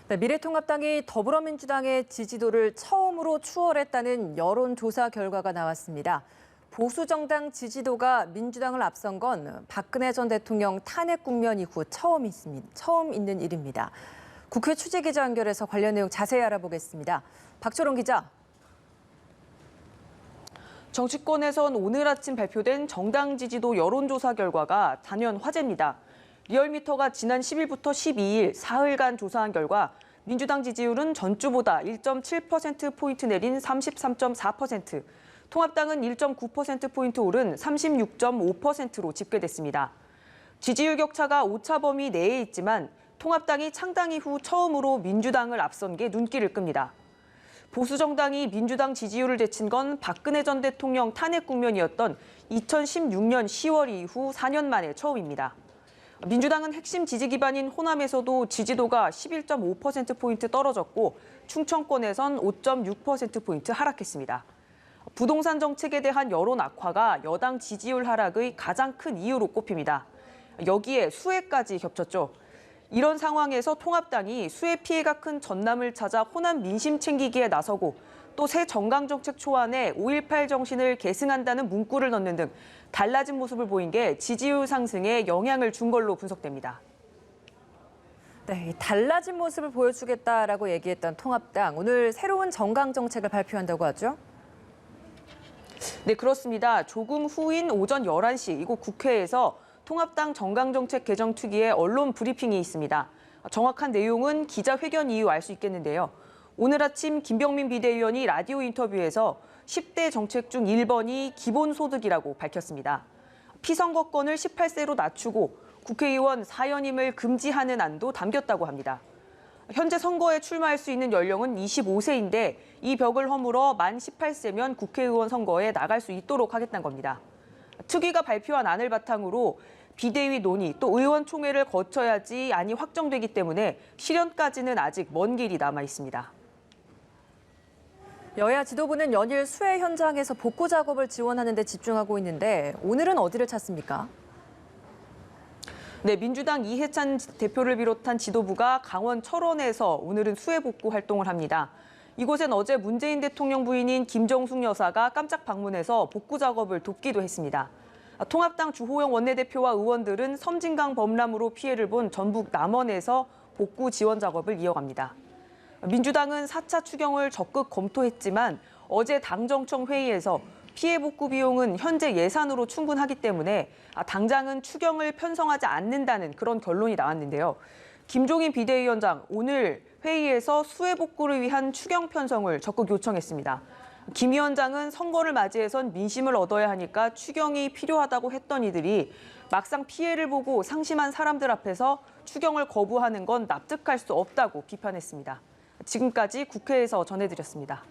네, 미래통합당이 더불어민주당의 지지도를 처음으로 추월했다는 여론조사 결과가 나왔습니다. 보수정당 지지도가 민주당을 앞선 건 박근혜 전 대통령 탄핵 국면 이후 처음 있는 일입니다. 국회 취재기자 연결해서 관련 내용 자세히 알아보겠습니다. 박철원 기자. 정치권에선 오늘 아침 발표된 정당 지지도 여론조사 결과가 단연 화제입니다. 리얼미터가 지난 10일부터 12일 사흘간 조사한 결과 민주당 지지율은 전주보다 1.7%포인트 내린 33.4%, 통합당은 1.9%포인트 오른 36.5%로 집계됐습니다. 지지율 격차가 오차 범위 내에 있지만 통합당이 창당 이후 처음으로 민주당을 앞선 게 눈길을 끕니다. 보수정당이 민주당 지지율을 제친 건 박근혜 전 대통령 탄핵 국면이었던 2016년 10월 이후 4년 만에 처음입니다. 민주당은 핵심 지지 기반인 호남에서도 지지도가 11.5%포인트 떨어졌고 충청권에선 5.6%포인트 하락했습니다. 부동산 정책에 대한 여론 악화가 여당 지지율 하락의 가장 큰 이유로 꼽힙니다. 여기에 수해까지 겹쳤죠. 이런 상황에서 통합당이 수해 피해가 큰 전남을 찾아 호남 민심 챙기기에 나서고 또 새 정강정책 초안에 5.18 정신을 계승한다는 문구를 넣는 등 달라진 모습을 보인 게 지지율 상승에 영향을 준 걸로 분석됩니다. 네, 달라진 모습을 보여주겠다라고 얘기했던 통합당, 오늘 새로운 정강정책을 발표한다고 하죠? 네, 그렇습니다. 조금 후인 오전 11시 이곳 국회에서 통합당 정강정책 개정 특위의 언론 브리핑이 있습니다. 정확한 내용은 기자회견 이후 알 수 있겠는데요. 오늘 아침 김병민 비대위원이 라디오 인터뷰에서 10대 정책 중 1번이 기본소득이라고 밝혔습니다. 피선거권을 18세로 낮추고 국회의원 사연임을 금지하는 안도 담겼다고 합니다. 현재 선거에 출마할 수 있는 연령은 25세인데 이 벽을 허물어 만 18세면 국회의원 선거에 나갈 수 있도록 하겠다는 겁니다. 특위가 발표한 안을 바탕으로 비대위 논의 또 의원총회를 거쳐야지 안이 확정되기 때문에 실현까지는 아직 먼 길이 남아 있습니다. 여야 지도부는 연일 수해 현장에서 복구 작업을 지원하는 데 집중하고 있는데 오늘은 어디를 찾습니까? 네, 민주당 이해찬 대표를 비롯한 지도부가 강원 철원에서 오늘은 수해 복구 활동을 합니다. 이곳엔 어제 문재인 대통령 부인인 김정숙 여사가 깜짝 방문해서 복구 작업을 돕기도 했습니다. 통합당 주호영 원내대표와 의원들은 섬진강 범람으로 피해를 본 전북 남원에서 복구 지원 작업을 이어갑니다. 민주당은 4차 추경을 적극 검토했지만 어제 당정청 회의에서 피해 복구 비용은 현재 예산으로 충분하기 때문에 당장은 추경을 편성하지 않는다는 그런 결론이 나왔는데요. 김종인 비대위원장 오늘 회의에서 수해 복구를 위한 추경 편성을 적극 요청했습니다. 김 위원장은 선거를 맞이해선 민심을 얻어야 하니까 추경이 필요하다고 했던 이들이 막상 피해를 보고 상심한 사람들 앞에서 추경을 거부하는 건 납득할 수 없다고 비판했습니다. 지금까지 국회에서 전해드렸습니다.